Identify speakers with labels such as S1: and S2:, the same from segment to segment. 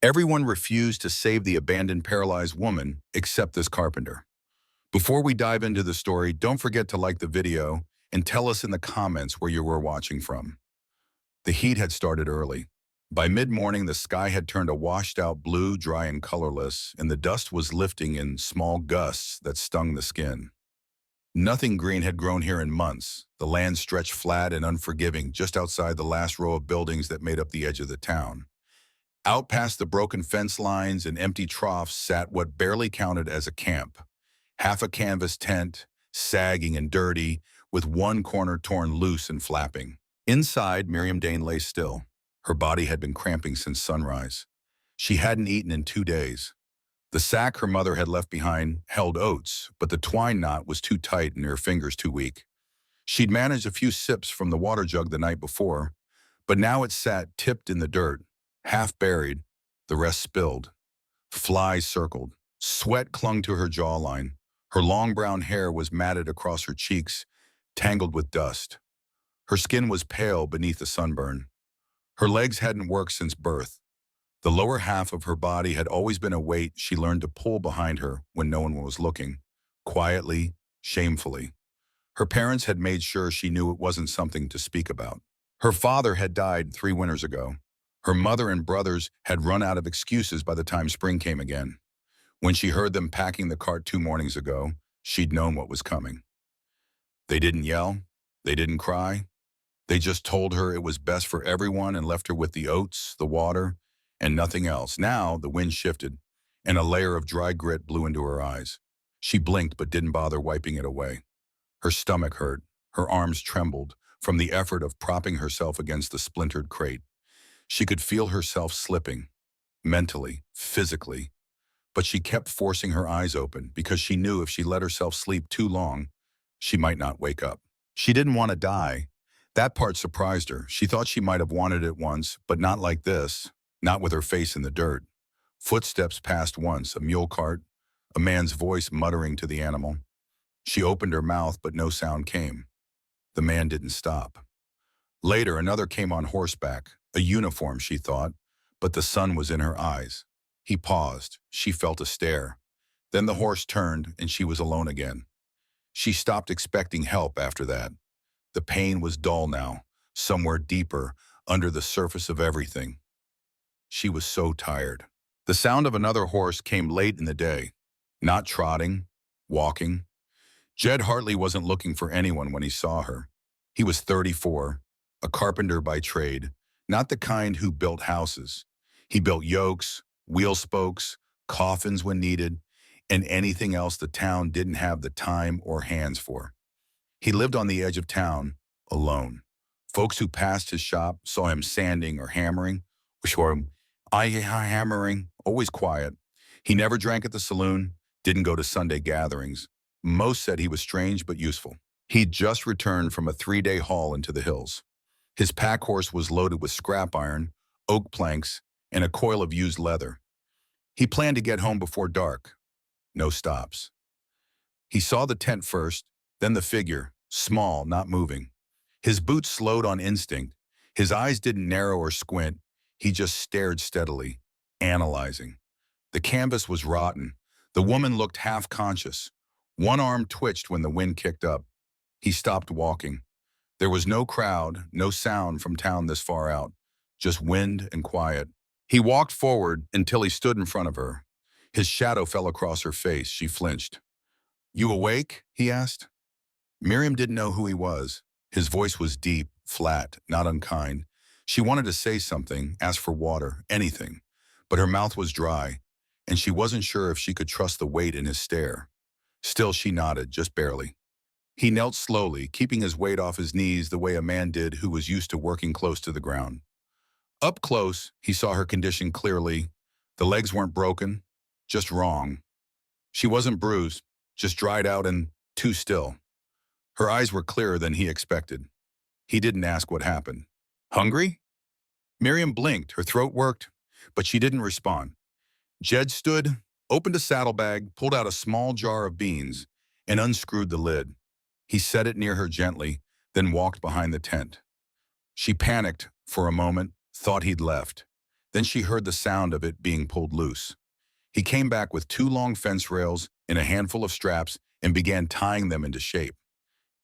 S1: Everyone refused to save the abandoned paralyzed woman except this carpenter. Before we dive into the story, don't forget to like the video and tell us in the comments where you were watching from. The heat had started early. By mid-morning, the sky had turned a washed-out blue, dry and colorless, and the dust was lifting in small gusts that stung the skin. Nothing green had grown here in months. The land stretched flat and unforgiving just outside the last row of buildings that made up the edge of the town. Out past the broken fence lines and empty troughs sat what barely counted as a camp. Half a canvas tent, sagging and dirty, with one corner torn loose and flapping. Inside, Miriam Dane lay still. Her body had been cramping since sunrise. She hadn't eaten in 2 days. The sack her mother had left behind held oats, but the twine knot was too tight and her fingers too weak. She'd managed a few sips from the water jug the night before, but now it sat tipped in the dirt, half buried, the rest spilled. Flies circled. Sweat clung to her jawline. Her long brown hair was matted across her cheeks, tangled with dust. Her skin was pale beneath the sunburn. Her legs hadn't worked since birth. The lower half of her body had always been a weight she learned to pull behind her when no one was looking, quietly, shamefully. Her parents had made sure she knew it wasn't something to speak about. Her father had died 3 winters ago. Her mother and brothers had run out of excuses by the time spring came again. When she heard them packing the cart 2 mornings ago, she'd known what was coming. They didn't yell. They didn't cry. They just told her it was best for everyone and left her with the oats, the water, and nothing else. Now the wind shifted, and a layer of dry grit blew into her eyes. She blinked but didn't bother wiping it away. Her stomach hurt. Her arms trembled from the effort of propping herself against the splintered crate. She could feel herself slipping, mentally, physically. But she kept forcing her eyes open because she knew if she let herself sleep too long, she might not wake up. She didn't want to die. That part surprised her. She thought she might have wanted it once, but not like this, not with her face in the dirt. Footsteps passed once, a mule cart, a man's voice muttering to the animal. She opened her mouth, but no sound came. The man didn't stop. Later, another came on horseback, a uniform, she thought, but the sun was in her eyes. He paused. She felt a stare. Then the horse turned, and she was alone again. She stopped expecting help after that. The pain was dull now, somewhere deeper, under the surface of everything. She was so tired. The sound of another horse came late in the day. Not trotting, walking. Jed Hartley wasn't looking for anyone when he saw her. He was 34, a carpenter by trade, not the kind who built houses. He built yokes, wheel spokes, coffins when needed, and anything else the town didn't have the time or hands for. He lived on the edge of town, alone. Folks who passed his shop saw him sanding or hammering, hammering, always quiet. He never drank at the saloon, didn't go to Sunday gatherings. Most said he was strange but useful. He'd just returned from a 3-day haul into the hills. His pack horse was loaded with scrap iron, oak planks, and a coil of used leather. He planned to get home before dark. No stops. He saw the tent first, then the figure, small, not moving. His boots slowed on instinct. His eyes didn't narrow or squint. He just stared steadily, analyzing. The canvas was rotten. The woman looked half-conscious. One arm twitched when the wind kicked up. He stopped walking. There was no crowd, no sound from town this far out, just wind and quiet. He walked forward until he stood in front of her. His shadow fell across her face. She flinched. "You awake?" he asked. Miriam didn't know who he was. His voice was deep, flat, not unkind. She wanted to say something, ask for water, anything, but her mouth was dry, and she wasn't sure if she could trust the weight in his stare. Still, she nodded, just barely. He knelt slowly, keeping his weight off his knees the way a man did who was used to working close to the ground. Up close, he saw her condition clearly. The legs weren't broken, just wrong. She wasn't bruised, just dried out and too still. Her eyes were clearer than he expected. He didn't ask what happened. "Hungry?" Miriam blinked, her throat worked, but she didn't respond. Jed stood, opened a saddlebag, pulled out a small jar of beans, and unscrewed the lid. He set it near her gently, then walked behind the tent. She panicked for a moment, thought he'd left. Then she heard the sound of it being pulled loose. He came back with two long fence rails and a handful of straps and began tying them into shape.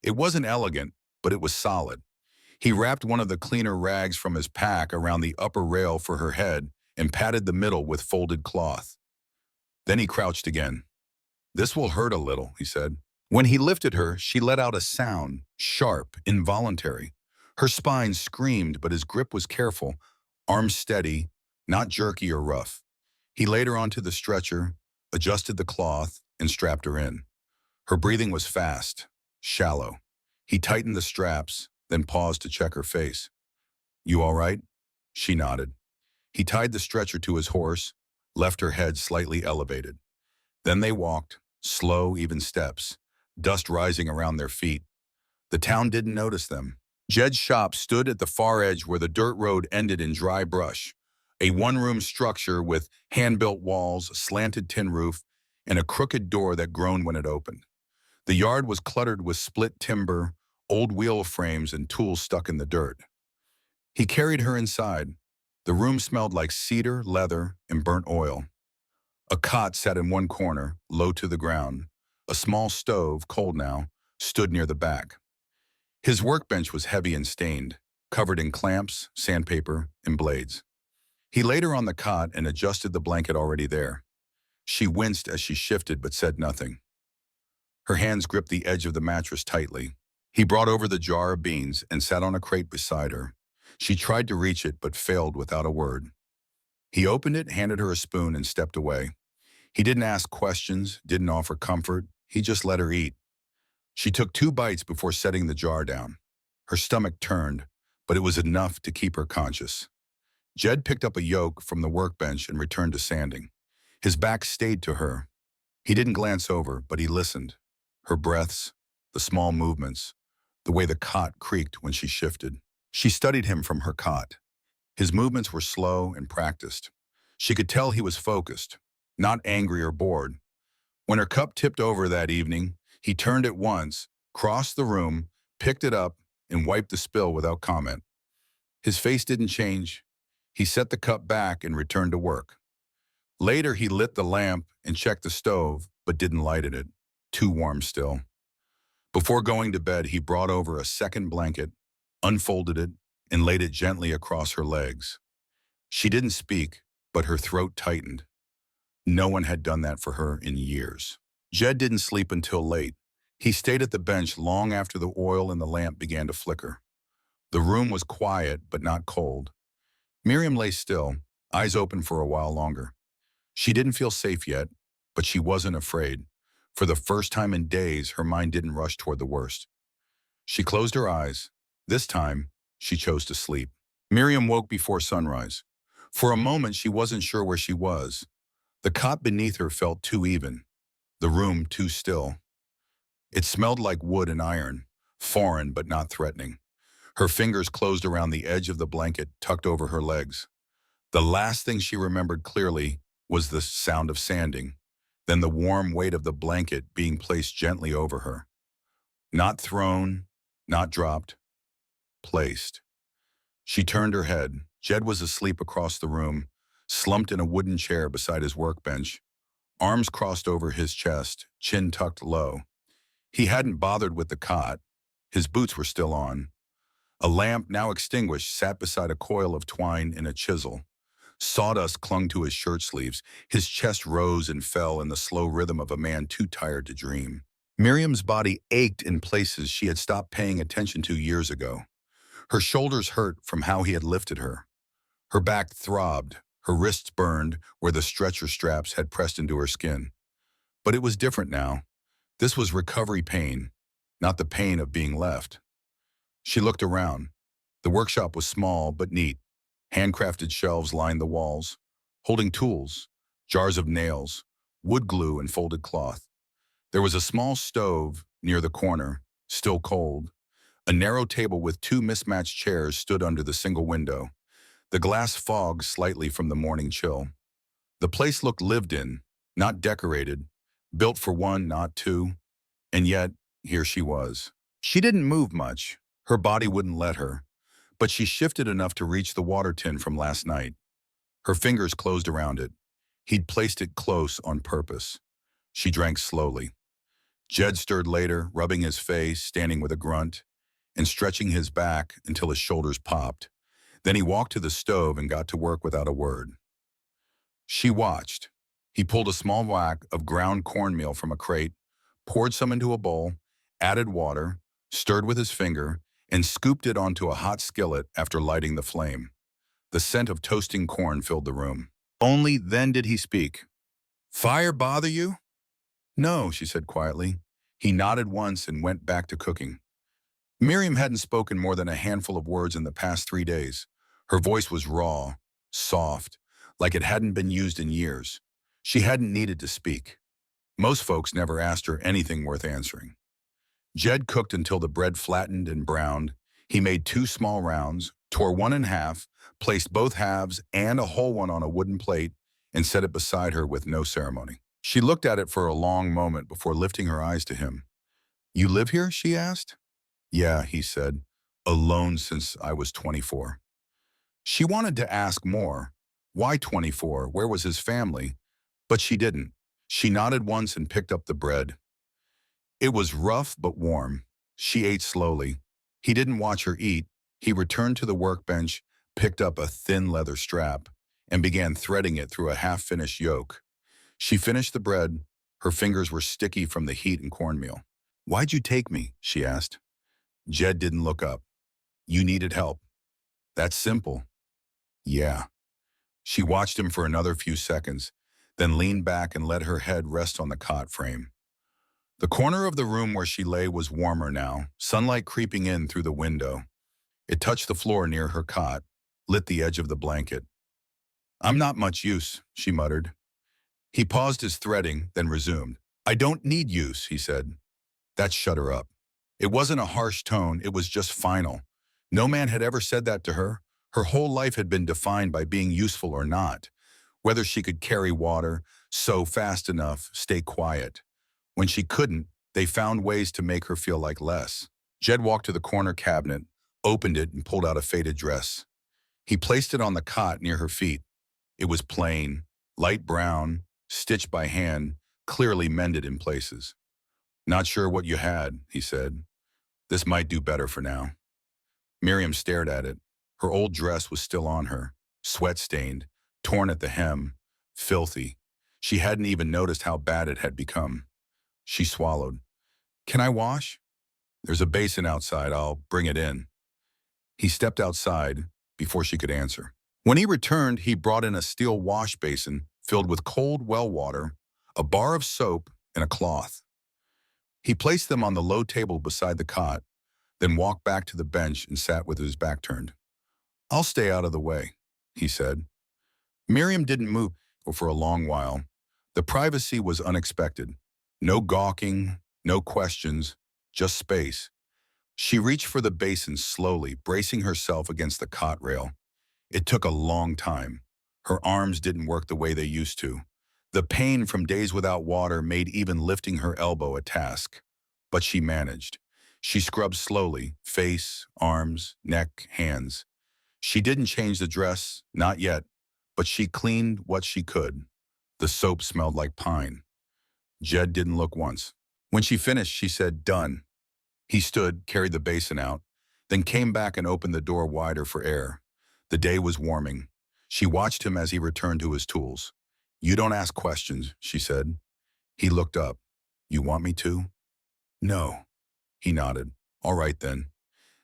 S1: It wasn't elegant, but it was solid. He wrapped one of the cleaner rags from his pack around the upper rail for her head and patted the middle with folded cloth. Then he crouched again. "This will hurt a little," he said. When he lifted her, she let out a sound, sharp, involuntary. Her spine screamed, but his grip was careful, arms steady, not jerky or rough. He laid her onto the stretcher, adjusted the cloth, and strapped her in. Her breathing was fast, shallow. He tightened the straps, then paused to check her face. "You all right?" She nodded. He tied the stretcher to his horse, left her head slightly elevated. Then they walked, slow, even steps, dust rising around their feet. The town didn't notice them. Jed's shop stood at the far edge where the dirt road ended in dry brush, a one-room structure with hand-built walls, a slanted tin roof, and a crooked door that groaned when it opened. The yard was cluttered with split timber, old wheel frames, and tools stuck in the dirt. He carried her inside. The room smelled like cedar, leather, and burnt oil. A cot sat in one corner, low to the ground. A small stove, cold now, stood near the back. His workbench was heavy and stained, covered in clamps, sandpaper, and blades. He laid her on the cot and adjusted the blanket already there. She winced as she shifted but said nothing. Her hands gripped the edge of the mattress tightly. He brought over the jar of beans and sat on a crate beside her. She tried to reach it but failed without a word. He opened it, handed her a spoon, and stepped away. He didn't ask questions, didn't offer comfort. He just let her eat. She took 2 bites before setting the jar down. Her stomach turned, but it was enough to keep her conscious. Jed picked up a yoke from the workbench and returned to sanding. His back stayed to her. He didn't glance over, but he listened. Her breaths, the small movements, the way the cot creaked when she shifted. She studied him from her cot. His movements were slow and practiced. She could tell he was focused, not angry or bored. When her cup tipped over that evening, he turned at once, crossed the room, picked it up, and wiped the spill without comment. His face didn't change. He set the cup back and returned to work. Later, he lit the lamp and checked the stove, but didn't light it. Too warm still. Before going to bed, he brought over a second blanket, unfolded it, and laid it gently across her legs. She didn't speak, but her throat tightened. No one had done that for her in years. Jed didn't sleep until late. He stayed at the bench long after the oil in the lamp began to flicker. The room was quiet, but not cold. Miriam lay still, eyes open for a while longer. She didn't feel safe yet, but she wasn't afraid. For the first time in days, her mind didn't rush toward the worst. She closed her eyes. This time, she chose to sleep. Miriam woke before sunrise. For a moment, she wasn't sure where she was. The cot beneath her felt too even, the room too still. It smelled like wood and iron, foreign but not threatening. Her fingers closed around the edge of the blanket tucked over her legs. The last thing she remembered clearly was the sound of sanding, then the warm weight of the blanket being placed gently over her. Not thrown, not dropped, placed. She turned her head. Jed was asleep across the room, slumped in a wooden chair beside his workbench, arms crossed over his chest, chin tucked low. He hadn't bothered with the cot. His boots were still on. A lamp, now extinguished, sat beside a coil of twine and a chisel. Sawdust clung to his shirt sleeves. His chest rose and fell in the slow rhythm of a man too tired to dream. Miriam's body ached in places she had stopped paying attention to years ago. Her shoulders hurt from how he had lifted her. Her back throbbed, her wrists burned where the stretcher straps had pressed into her skin. But it was different now. This was recovery pain, not the pain of being left. She looked around. The workshop was small but neat. Handcrafted shelves lined the walls, holding tools, jars of nails, wood glue, and folded cloth. There was a small stove near the corner, still cold. A narrow table with 2 mismatched chairs stood under the single window. The glass fogged slightly from the morning chill. The place looked lived in, not decorated, built for one, not two. And yet, here she was. She didn't move much. Her body wouldn't let her. But she shifted enough to reach the water tin from last night. Her fingers closed around it. He'd placed it close on purpose. She drank slowly. Jed stirred later, rubbing his face, standing with a grunt, and stretching his back until his shoulders popped. Then he walked to the stove and got to work without a word. She watched. He pulled a small whack of ground cornmeal from a crate, poured some into a bowl, added water, stirred with his finger, and scooped it onto a hot skillet after lighting the flame. The scent of toasting corn filled the room. Only then did he speak. "Fire bother you?" "No," she said quietly. He nodded once and went back to cooking. Miriam hadn't spoken more than a handful of words in the past 3 days. Her voice was raw, soft, like it hadn't been used in years. She hadn't needed to speak. Most folks never asked her anything worth answering. Jed cooked until the bread flattened and browned. He made 2 small rounds, tore one in half, placed both halves and a whole one on a wooden plate, and set it beside her with no ceremony. She looked at it for a long moment before lifting her eyes to him. "You live here?" she asked. "Yeah," he said, "alone since I was 24. She wanted to ask more. Why 24? Where was his family? But she didn't. She nodded once and picked up the bread. It was rough but warm. She ate slowly. He didn't watch her eat. He returned to the workbench, picked up a thin leather strap, and began threading it through a half-finished yolk. She finished the bread. Her fingers were sticky from the heat and cornmeal. "Why'd you take me?" she asked. Jed didn't look up. "You needed help." "That's simple." "Yeah." She watched him for another few seconds, then leaned back and let her head rest on the cot frame. The corner of the room where she lay was warmer now, sunlight creeping in through the window. It touched the floor near her cot, lit the edge of the blanket. "I'm not much use," she muttered. He paused his threading, then resumed. "I don't need use," he said. That shut her up. It wasn't a harsh tone, it was just final. No man had ever said that to her. Her whole life had been defined by being useful or not. Whether she could carry water, sew fast enough, stay quiet. When she couldn't, they found ways to make her feel like less. Jed walked to the corner cabinet, opened it, and pulled out a faded dress. He placed it on the cot near her feet. It was plain, light brown, stitched by hand, clearly mended in places. "Not sure what you had," he said. "This might do better for now." Miriam stared at it. Her old dress was still on her, sweat-stained, torn at the hem, filthy. She hadn't even noticed how bad it had become. She swallowed. "Can I wash?" "There's a basin outside. I'll bring it in." He stepped outside before she could answer. When he returned, he brought in a steel wash basin filled with cold well water, a bar of soap, and a cloth. He placed them on the low table beside the cot, then walked back to the bench and sat with his back turned. "I'll stay out of the way," he said. Miriam didn't move for a long while. The privacy was unexpected. No gawking, no questions, just space. She reached for the basin slowly, bracing herself against the cot rail. It took a long time. Her arms didn't work the way they used to. The pain from days without water made even lifting her elbow a task. But she managed. She scrubbed slowly, face, arms, neck, hands. She didn't change the dress, not yet, but she cleaned what she could. The soap smelled like pine. Jed didn't look once. When she finished, she said, "Done." He stood, carried the basin out, then came back and opened the door wider for air. The day was warming. She watched him as he returned to his tools. "You don't ask questions," she said. He looked up. "You want me to?" "No." He nodded. "All right then."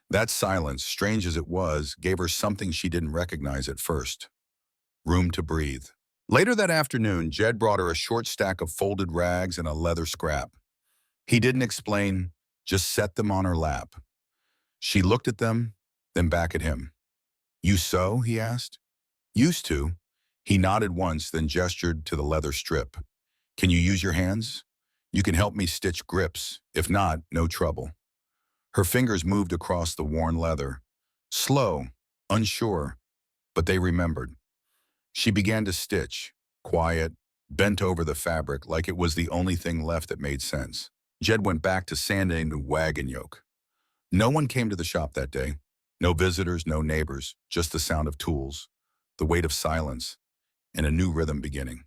S1: That silence, strange as it was, gave her something she didn't recognize at first. Room to breathe. Later that afternoon, Jed brought her a short stack of folded rags and a leather scrap. He didn't explain, just set them on her lap. She looked at them, then back at him. "You sew?" he asked. "Used to." He nodded once, then gestured to the leather strip. "Can you use your hands? You can help me stitch grips. If not, no trouble." Her fingers moved across the worn leather. Slow, unsure, but they remembered. She began to stitch, quiet, bent over the fabric like it was the only thing left that made sense. Jed went back to sanding the wagon yoke. No one came to the shop that day. No visitors, no neighbors, just the sound of tools, the weight of silence. and a new rhythm beginning.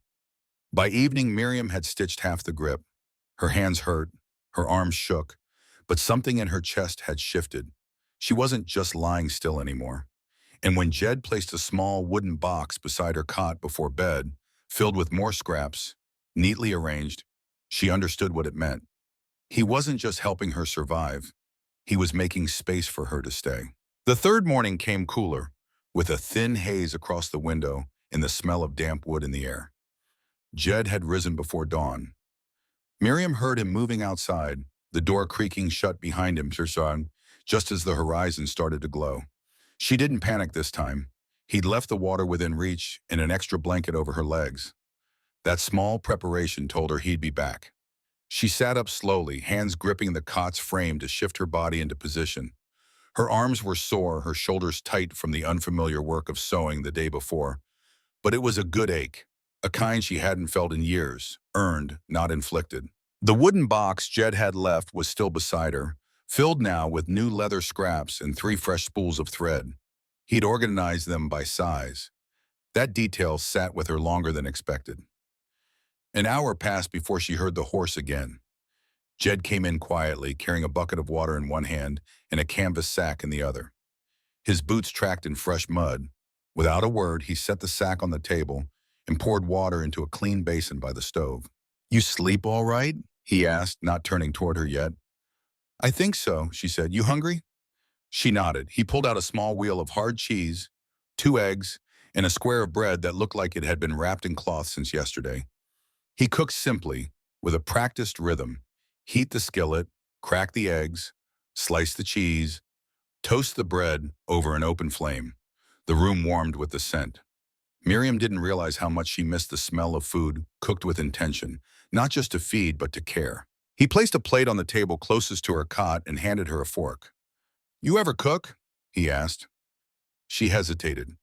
S1: By evening, Miriam had stitched half the grip. Her hands hurt, her arms shook, but something in her chest had shifted. She wasn't just lying still anymore. And when Jed placed a small wooden box beside her cot before bed, filled with more scraps, neatly arranged, she understood what it meant. He wasn't just helping her survive, he was making space for her to stay. The third morning came cooler, with a thin haze across the window and the smell of damp wood in the air. Jed had risen before dawn. Miriam heard him moving outside, the door creaking shut behind him, just as the horizon started to glow. She didn't panic this time. He'd left the water within reach and an extra blanket over her legs. That small preparation told her he'd be back. She sat up slowly, hands gripping the cot's frame to shift her body into position. Her arms were sore, her shoulders tight from the unfamiliar work of sewing the day before. But it was a good ache, a kind she hadn't felt in years, earned, not inflicted. The wooden box Jed had left was still beside her, filled now with new leather scraps and 3 fresh spools of thread. He'd organized them by size. That detail sat with her longer than expected. An hour passed before she heard the horse again. Jed came in quietly, carrying a bucket of water in one hand and a canvas sack in the other. His boots tracked in fresh mud. Without a word, he set the sack on the table and poured water into a clean basin by the stove. "You sleep all right?" he asked, not turning toward her yet. "I think so," she said. "You hungry?" She nodded. He pulled out a small wheel of hard cheese, 2 eggs, and a square of bread that looked like it had been wrapped in cloth since yesterday. He cooked simply, with a practiced rhythm. Heat the skillet, crack the eggs, slice the cheese, toast the bread over an open flame. The room warmed with the scent. Miriam didn't realize how much she missed the smell of food cooked with intention, not just to feed, but to care. He placed a plate on the table closest to her cot and handed her a fork. "You ever cook?" he asked. She hesitated.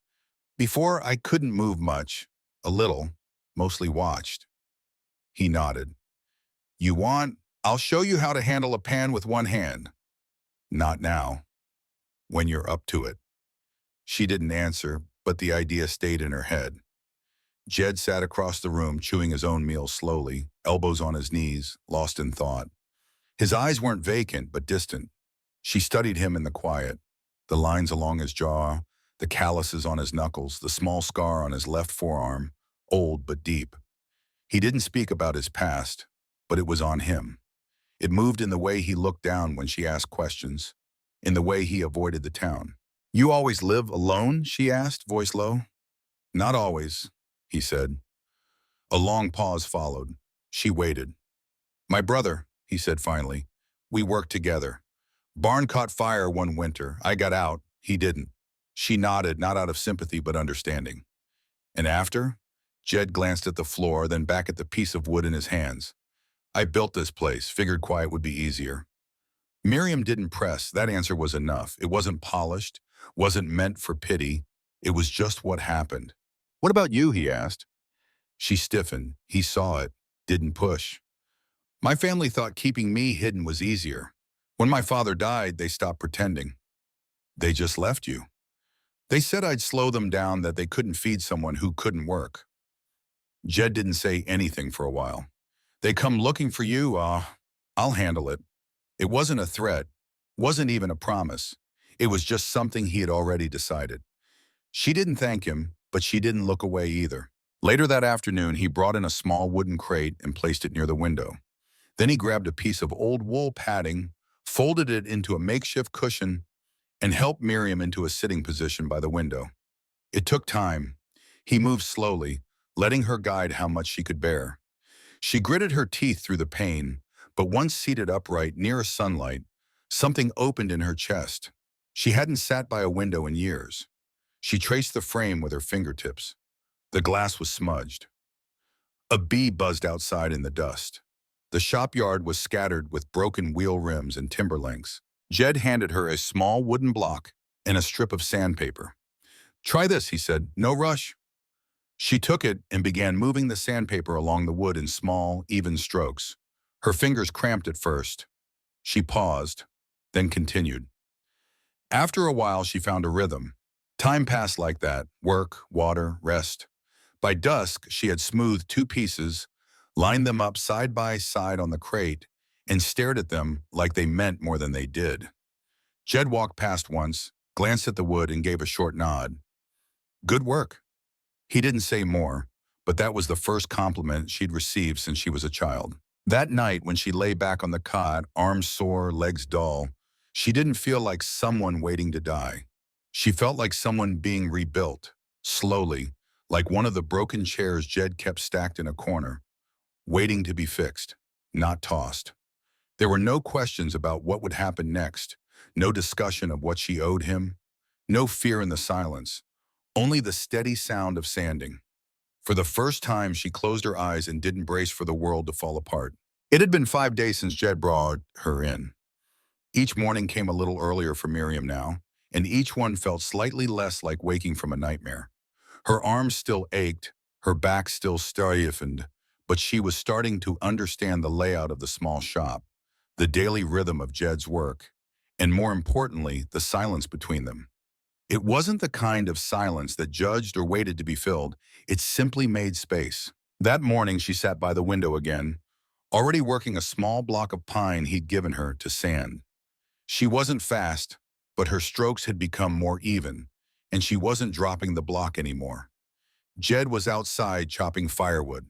S1: "Before, I couldn't move much. A little, mostly watched." He nodded. "You want? I'll show you how to handle a pan with one hand." "Not now. When you're up to it." She didn't answer, but the idea stayed in her head. Jed sat across the room, chewing his own meal slowly, elbows on his knees, lost in thought. His eyes weren't vacant, but distant. She studied him in the quiet, the lines along his jaw, the calluses on his knuckles, the small scar on his left forearm, old but deep. He didn't speak about his past, but it was on him. It moved in the way he looked down when she asked questions, in the way he avoided the town. "You always live alone?" she asked, voice low. "Not always," he said. A long pause followed. She waited. "My brother," he said finally. "We worked together. Barn caught fire one winter. I got out. He didn't." She nodded, not out of sympathy but understanding. "And after?" Jed glanced at the floor, then back at the piece of wood in his hands. "I built this place, figured quiet would be easier." Miriam didn't press. That answer was enough. It wasn't polished, wasn't meant for pity. It was just what happened. "What about you?" he asked. She stiffened. He saw it, didn't push. "My family thought keeping me hidden was easier. When my father died, they stopped pretending." "They just left you." "They said I'd slow them down, that they couldn't feed someone who couldn't work." Jed didn't say anything for a while. "They come looking for you, I'll handle it." It wasn't a threat, wasn't even a promise. It was just something he had already decided. She didn't thank him, but she didn't look away either. Later that afternoon, he brought in a small wooden crate and placed it near the window. Then he grabbed a piece of old wool padding, folded it into a makeshift cushion, and helped Miriam into a sitting position by the window. It took time. He moved slowly, letting her guide how much she could bear. She gritted her teeth through the pain, but once seated upright near sunlight, something opened in her chest. She hadn't sat by a window in years. She traced the frame with her fingertips. The glass was smudged. A bee buzzed outside in the dust. The shop yard was scattered with broken wheel rims and timber links. Jed handed her a small wooden block and a strip of sandpaper. "Try this," he said. "No rush." She took it and began moving the sandpaper along the wood in small, even strokes. Her fingers cramped at first. She paused, then continued. After a while, she found a rhythm. Time passed like that: work, water, rest. By dusk, she had smoothed two pieces, lined them up side by side on the crate, and stared at them like they meant more than they did. Jed walked past once, glanced at the wood, and gave a short nod. Good work. He didn't say more, but that was the first compliment she'd received since she was a child. That night, when she lay back on the cot, arms sore, legs dull, she didn't feel like someone waiting to die. She felt like someone being rebuilt, slowly, like one of the broken chairs Jed kept stacked in a corner, waiting to be fixed, not tossed. There were no questions about what would happen next, no discussion of what she owed him, no fear in the silence, only the steady sound of sanding. For the first time, she closed her eyes and didn't brace for the world to fall apart. It had been 5 days since Jed brought her in. Each morning came a little earlier for Miriam now, and each one felt slightly less like waking from a nightmare. Her arms still ached, her back still stiffened, but she was starting to understand the layout of the small shop, the daily rhythm of Jed's work, and more importantly, the silence between them. It wasn't the kind of silence that judged or waited to be filled. It simply made space. That morning, she sat by the window again, already working a small block of pine he'd given her to sand. She wasn't fast, but her strokes had become more even, and she wasn't dropping the block anymore. Jed was outside chopping firewood.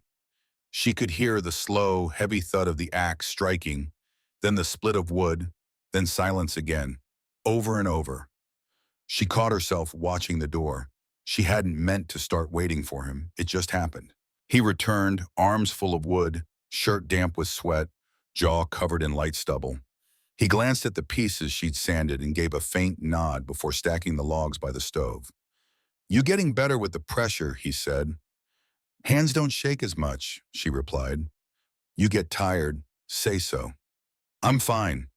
S1: She could hear the slow, heavy thud of the axe striking, then the split of wood, then silence again, over and over. She caught herself watching the door. She hadn't meant to start waiting for him. It just happened. He returned, arms full of wood, shirt damp with sweat, jaw covered in light stubble. He glanced at the pieces she'd sanded and gave a faint nod before stacking the logs by the stove. "You getting better with the pressure," he said. "Hands don't shake as much," she replied. "You get tired, say so." "I'm fine."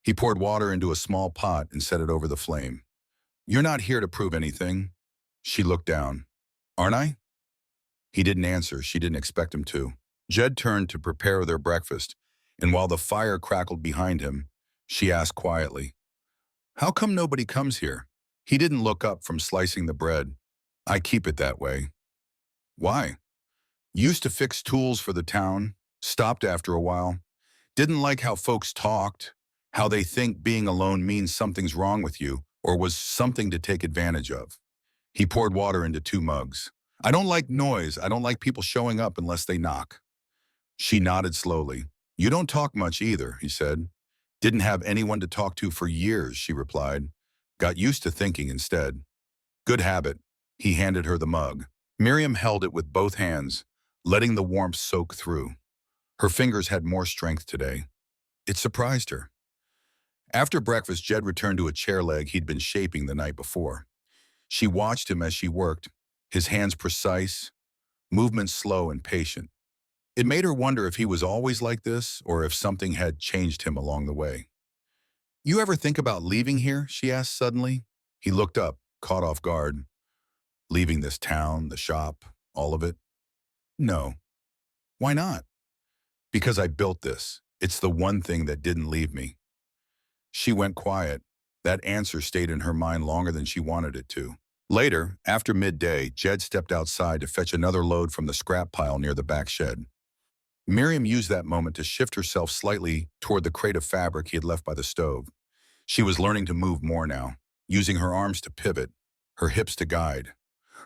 S1: He poured water into a small pot and set it over the flame. "You're not here to prove anything." She looked down. "Aren't I?" He didn't answer. She didn't expect him to. Jed turned to prepare their breakfast, and while the fire crackled behind him, she asked quietly, "How come nobody comes here?" He didn't look up from slicing the bread. "I keep it that way." "Why?" "Used to fix tools for the town, stopped after a while. Didn't like how folks talked, how they think being alone means something's wrong with you, or was something to take advantage of." He poured water into 2 mugs. "I don't like noise. I don't like people showing up unless they knock." She nodded slowly. "You don't talk much either," he said. "Didn't have anyone to talk to for years," she replied. "Got used to thinking instead." "Good habit." He handed her the mug. Miriam held it with both hands, letting the warmth soak through. Her fingers had more strength today. It surprised her. After breakfast, Jed returned to a chair leg he'd been shaping the night before. She watched him as she worked, his hands precise, movements slow and patient. It made her wonder if he was always like this or if something had changed him along the way. "You ever think about leaving here?" she asked suddenly. He looked up, caught off guard. "Leaving this town, the shop, all of it?" "No." "Why not?" "Because I built this. It's the one thing that didn't leave me." She went quiet. That answer stayed in her mind longer than she wanted it to. Later, after midday, Jed stepped outside to fetch another load from the scrap pile near the back shed. Miriam used that moment to shift herself slightly toward the crate of fabric he had left by the stove. She was learning to move more now, using her arms to pivot, her hips to guide.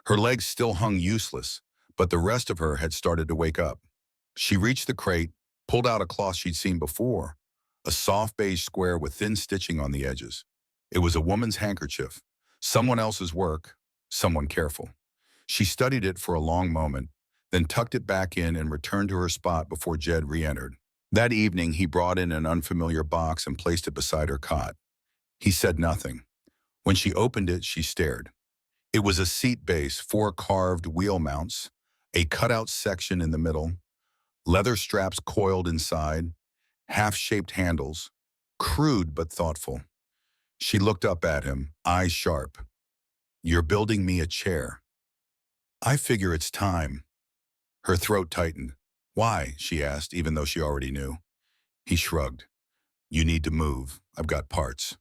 S1: Her legs still hung useless, but the rest of her had started to wake up. She reached the crate, pulled out a cloth she'd seen before, a soft beige square with thin stitching on the edges. It was a woman's handkerchief, someone else's work, someone careful. She studied it for a long moment, then tucked it back in and returned to her spot before Jed re-entered. That evening, he brought in an unfamiliar box and placed it beside her cot. He said nothing. When she opened it, she stared. It was a seat base, 4 carved wheel mounts, a cutout section in the middle, leather straps coiled inside, half-shaped handles, crude but thoughtful. She looked up at him, eyes sharp. "You're building me a chair." "I figure it's time." Her throat tightened. "Why?" she asked, even though she already knew. He shrugged. "You need to move. I've got parts."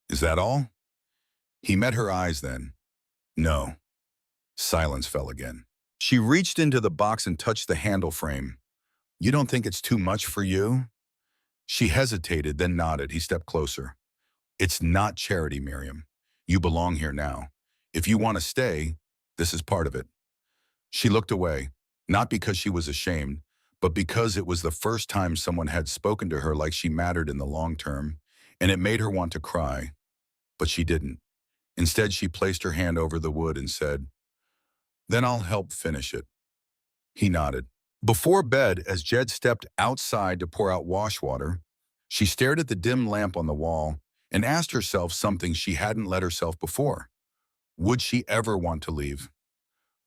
S1: "Is that all?" He met her eyes then. "No." Silence fell again. She reached into the box and touched the handle frame. You don't think it's too much for you? She hesitated, then nodded. He stepped closer. It's not charity, Miriam. You belong here now. If you want to stay, this is part of it. She looked away, not because she was ashamed, but because it was the first time someone had spoken to her like she mattered in the long term, and it made her want to cry. But she didn't. Instead, she placed her hand over the wood and said, "Then I'll help finish it." He nodded. Before bed, as Jed stepped outside to pour out wash water, she stared at the dim lamp on the wall and asked herself something she hadn't let herself before. Would she ever want to leave?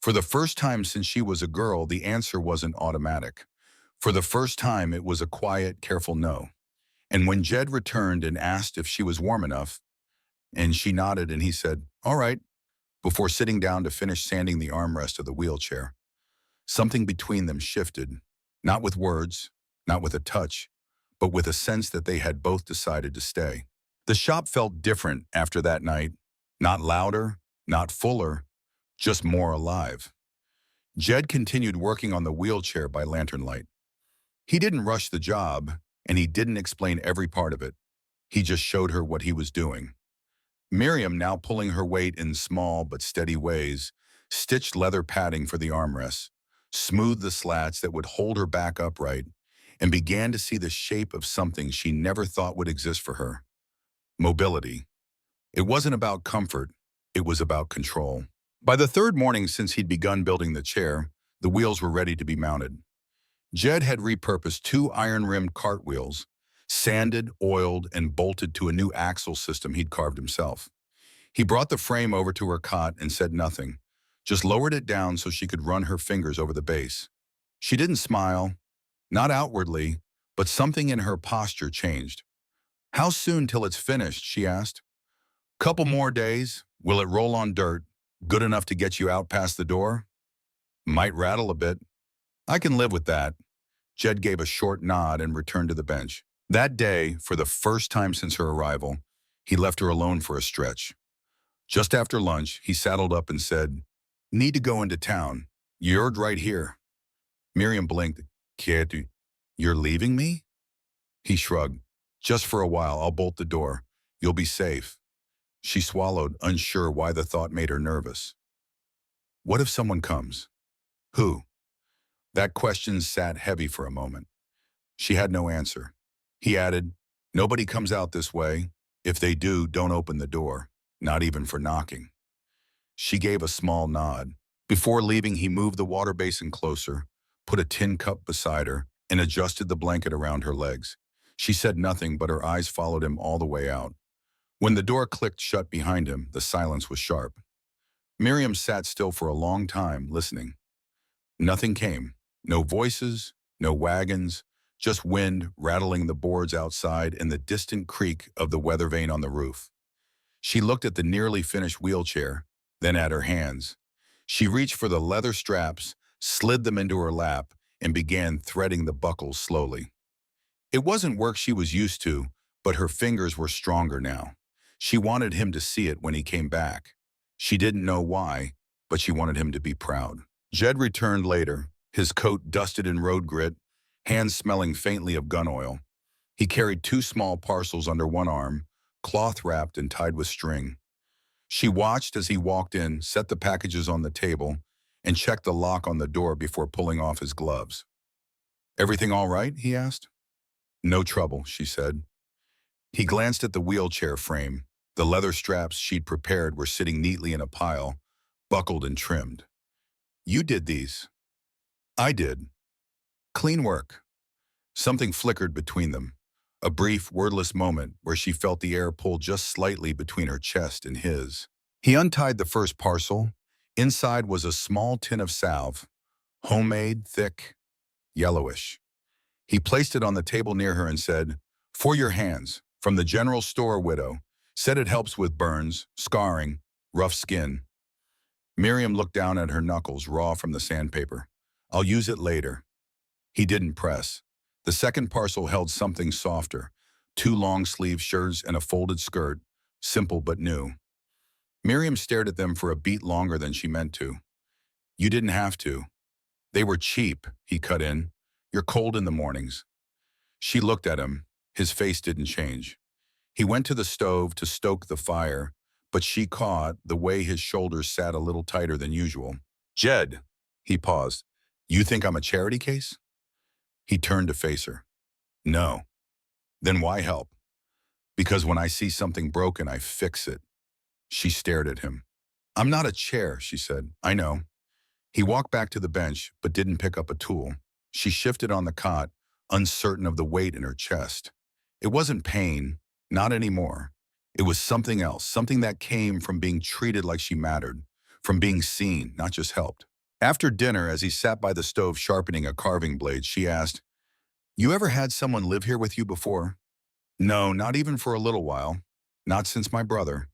S1: For the first time since she was a girl, the answer wasn't automatic. For the first time, it was a quiet, careful no. And when Jed returned and asked if she was warm enough, and she nodded and he said, "All right," before sitting down to finish sanding the armrest of the wheelchair. Something between them shifted, not with words, not with a touch, but with a sense that they had both decided to stay. The shop felt different after that night, not louder, not fuller, just more alive. Jed continued working on the wheelchair by lantern light. He didn't rush the job, and he didn't explain every part of it. He just showed her what he was doing. Miriam, now pulling her weight in small but steady ways, stitched leather padding for the armrests, smoothed the slats that would hold her back upright, and began to see the shape of something she never thought would exist for her. Mobility. It wasn't about comfort, it was about control. By the third morning since he'd begun building the chair, the wheels were ready to be mounted. Jed had repurposed two iron-rimmed cartwheels, sanded, oiled, and bolted to a new axle system he'd carved himself. He brought the frame over to her cot and said nothing, just lowered it down so she could run her fingers over the base. She didn't smile, not outwardly, but something in her posture changed. "How soon till it's finished?" she asked. "Couple more days. Will it roll on dirt? Good enough to get you out past the door?" "Might rattle a bit." "I can live with that." Jed gave a short nod and returned to the bench. That day, for the first time since her arrival, he left her alone for a stretch. Just after lunch, he saddled up and said, "Need to go into town. You're right here." Miriam blinked. "Kid, you're leaving me?" He shrugged. "Just for a while, I'll bolt the door. You'll be safe." She swallowed, unsure why the thought made her nervous. What if someone comes? Who? That question sat heavy for a moment. She had no answer. He added, "Nobody comes out this way. If they do, don't open the door, not even for knocking." She gave a small nod. Before leaving, he moved the water basin closer, put a tin cup beside her, and adjusted the blanket around her legs. She said nothing, but her eyes followed him all the way out. When the door clicked shut behind him, the silence was sharp. Miriam sat still for a long time, listening. Nothing came. No voices, no wagons, just wind rattling the boards outside and the distant creak of the weather vane on the roof. She looked at the nearly finished wheelchair, then at her hands. She reached for the leather straps, slid them into her lap, and began threading the buckles slowly. It wasn't work she was used to, but her fingers were stronger now. She wanted him to see it when he came back. She didn't know why, but she wanted him to be proud. Jed returned later, his coat dusted in road grit, hands smelling faintly of gun oil. He carried two small parcels under one arm, cloth-wrapped and tied with string. She watched as he walked in, set the packages on the table, and checked the lock on the door before pulling off his gloves. "Everything all right?" he asked. "No trouble," she said. He glanced at the wheelchair frame. The leather straps she'd prepared were sitting neatly in a pile, buckled and trimmed. "You did these." "I did." "Clean work." Something flickered between them, a brief, wordless moment where she felt the air pull just slightly between her chest and his. He untied the first parcel. Inside was a small tin of salve, homemade, thick, yellowish. He placed it on the table near her and said, "For your hands, from the general store, widow. Said it helps with burns, scarring, rough skin." Miriam looked down at her knuckles, raw from the sandpaper. "I'll use it later." He didn't press. The second parcel held something softer, two long-sleeve shirts and a folded skirt, simple but new. Miriam stared at them for a beat longer than she meant to. You didn't have to. They were cheap, he cut in. You're cold in the mornings. She looked at him. His face didn't change. He went to the stove to stoke the fire, but she caught the way his shoulders sat a little tighter than usual. Jed, he paused. You think I'm a charity case? He turned to face her. No. Then why help? Because when I see something broken, I fix it. She stared at him. I'm not a chair, she said. I know. He walked back to the bench, but didn't pick up a tool. She shifted on the cot, uncertain of the weight in her chest. It wasn't pain, not anymore. It was something else, something that came from being treated like she mattered, from being seen, not just helped. After dinner, as he sat by the stove sharpening a carving blade, she asked, You ever had someone live here with you before? No, not even for a little while. Not since my brother.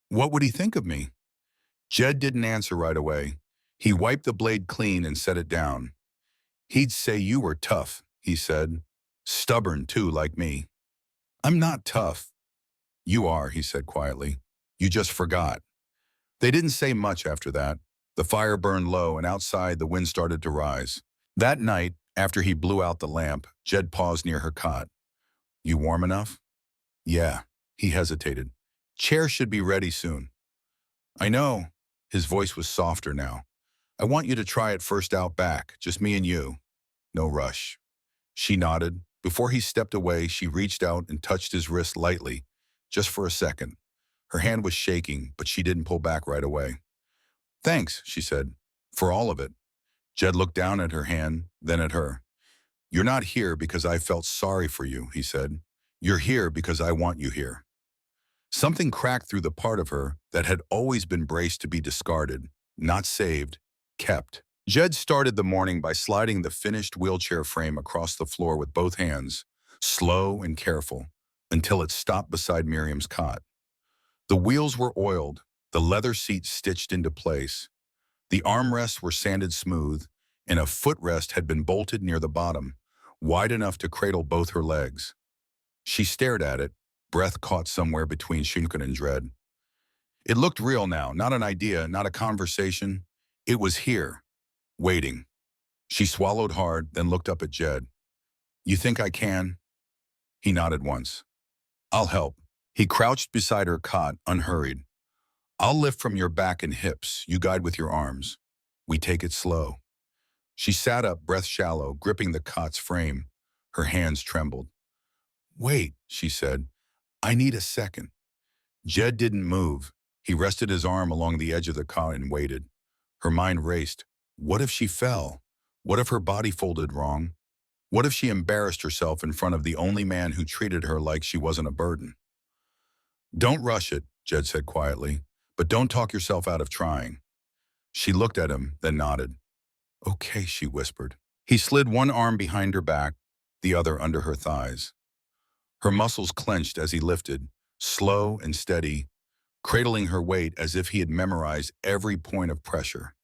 S1: What would he think of me? Jed didn't answer right away. He wiped the blade clean and set it down. He'd say you were tough, he said. Stubborn, too, like me. I'm not tough. You are, he said quietly. You just forgot. They didn't say much after that. The fire burned low, and outside the wind started to rise. That night, after he blew out the lamp, Jed paused near her cot. You warm enough? Yeah, he hesitated. Chair should be ready soon. I know. His voice was softer now. I want you to try it first out back, just me and you. No rush. She nodded. Before he stepped away, she reached out and touched his wrist lightly, just for a second. Her hand was shaking, but she didn't pull back right away. Thanks, she said, for all of it. Jed looked down at her hand, then at her. You're not here because I felt sorry for you, he said. You're here because I want you here. Something cracked through the part of her that had always been braced to be discarded, not saved, kept. Jed started the morning by sliding the finished wheelchair frame across the floor with both hands, slow and careful, until it stopped beside Miriam's cot. The wheels were oiled, the leather seat stitched into place. The armrests were sanded smooth, and a footrest had been bolted near the bottom, wide enough to cradle both her legs. She stared at it, breath caught somewhere between shunken and dread. It looked real now, not an idea, not a conversation. It was here, waiting. She swallowed hard, then looked up at Jed. You think I can? He nodded once. I'll help. He crouched beside her cot, unhurried. I'll lift from your back and hips, you guide with your arms. We take it slow. She sat up, breath shallow, gripping the cot's frame. Her hands trembled. Wait, she said. I need a second. Jed didn't move. He rested his arm along the edge of the cot and waited. Her mind raced. What if she fell? What if her body folded wrong? What if she embarrassed herself in front of the only man who treated her like she wasn't a burden? Don't rush it, Jed said quietly, but don't talk yourself out of trying. She looked at him, then nodded. Okay, she whispered. He slid one arm behind her back, the other under her thighs. Her muscles clenched as he lifted, slow and steady, cradling her weight as if he had memorized every point of pressure.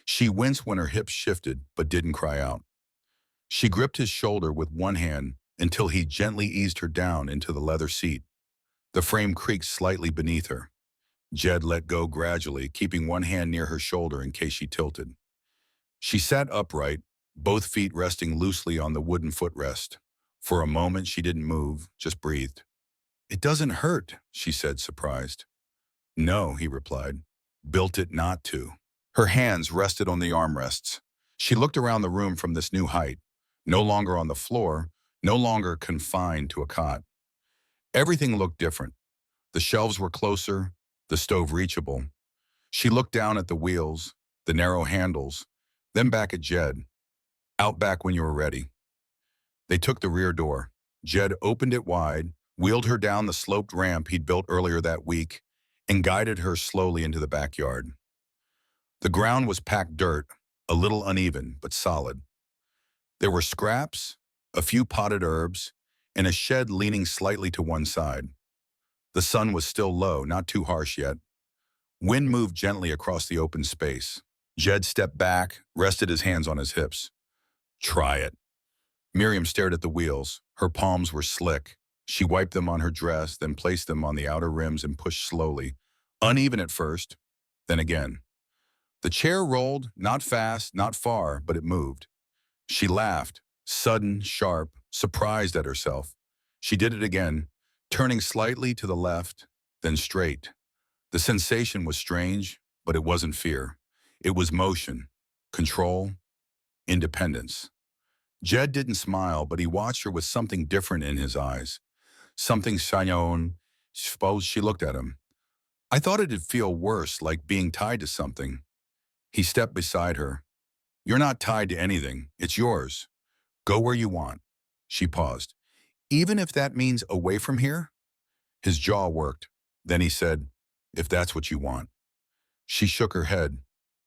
S1: She winced when her hips shifted, but didn't cry out. She gripped his shoulder with one hand until he gently eased her down into the leather seat. The frame creaked slightly beneath her. Jed let go gradually, keeping one hand near her shoulder in case she tilted. She sat upright, both feet resting loosely on the wooden footrest. For a moment, she didn't move, just breathed. It doesn't hurt, she said, surprised. No, he replied. Built it not to. Her hands rested on the armrests. She looked around the room from this new height, no longer on the floor, no longer confined to a cot. Everything looked different. The shelves were closer, the stove reachable. She looked down at the wheels, the narrow handles, then back at Jed. Out back when you were ready. They took the rear door. Jed opened it wide, wheeled her down the sloped ramp he'd built earlier that week, and guided her slowly into the backyard. The ground was packed dirt, a little uneven, but solid. There were scraps, a few potted herbs, and a shed leaning slightly to one side. The sun was still low, not too harsh yet. Wind moved gently across the open space. Jed stepped back, rested his hands on his hips. Try it. Miriam stared at the wheels. Her palms were slick. She wiped them on her dress, then placed them on the outer rims and pushed slowly, uneven at first, then again. The chair rolled, not fast, not far, but it moved. She laughed, sudden, sharp, surprised at herself. She did it again, turning slightly to the left, then straight. The sensation was strange, but it wasn't fear. It was motion, control, independence. Jed didn't smile, but he watched her with something different in his eyes. Something Sanyon. Suppose she looked at him. I thought it'd feel worse, like being tied to something. He stepped beside her. You're not tied to anything. It's yours. Go where you want. She paused. Even if that means away from here? His jaw worked. Then he said, if that's what you want. She shook her head.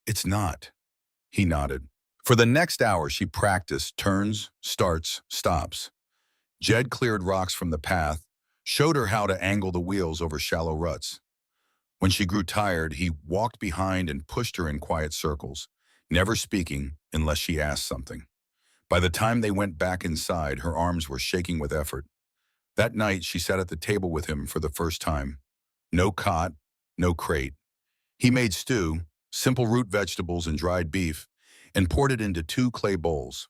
S1: It's not. He nodded. For the next hour, she practiced turns, starts, stops. Jed cleared rocks from the path, showed her how to angle the wheels over shallow ruts. When she grew tired, he walked behind and pushed her in quiet circles, never speaking unless she asked something. By the time they went back inside, her arms were shaking with effort. That night, she sat at the table with him for the first time. No cot, no crate. He made stew, simple root vegetables and dried beef, and poured it into 2 clay bowls.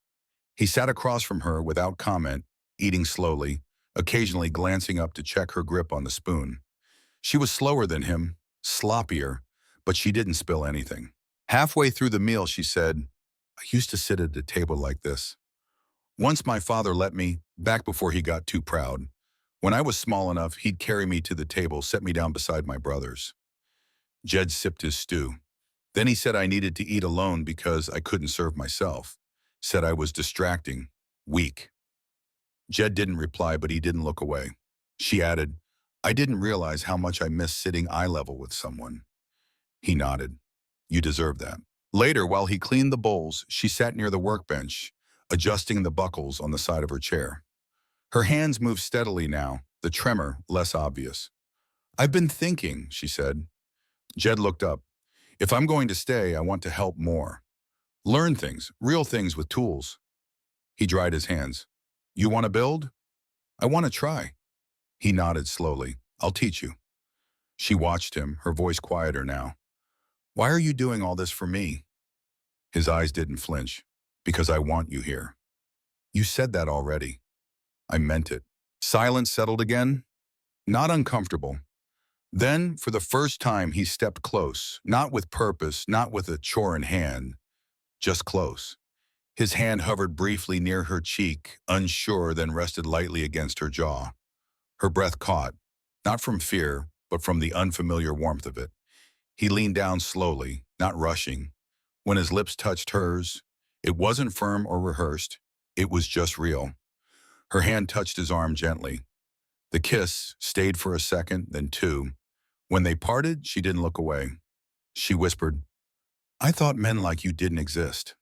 S1: He sat across from her without comment, eating slowly, occasionally glancing up to check her grip on the spoon. She was slower than him, sloppier, but she didn't spill anything. Halfway through the meal, she said, I used to sit at a table like this. Once my father let me, back before he got too proud. When I was small enough, he'd carry me to the table, set me down beside my brothers. Jed sipped his stew. Then he said I needed to eat alone because I couldn't serve myself. Said I was distracting, weak. Jed didn't reply, but he didn't look away. She added, I didn't realize how much I missed sitting eye level with someone. He nodded. You deserve that. Later, while he cleaned the bowls, she sat near the workbench, adjusting the buckles on the side of her chair. Her hands moved steadily now, the tremor less obvious. I've been thinking, she said. Jed looked up. If I'm going to stay, I want to help more. Learn things, real things with tools. He dried his hands. You want to build? I want to try. He nodded slowly. I'll teach you. She watched him, her voice quieter now. Why are you doing all this for me? His eyes didn't flinch. Because I want you here. You said that already. I meant it. Silence settled again. Not uncomfortable. Then, for the first time, he stepped close, not with purpose, not with a chore in hand, just close. His hand hovered briefly near her cheek, unsure, then rested lightly against her jaw. Her breath caught, not from fear, but from the unfamiliar warmth of it. He leaned down slowly, not rushing. When his lips touched hers, it wasn't firm or rehearsed, it was just real. Her hand touched his arm gently. The kiss stayed for a second, then 2. When they parted, she didn't look away. She whispered, I thought men like you didn't exist.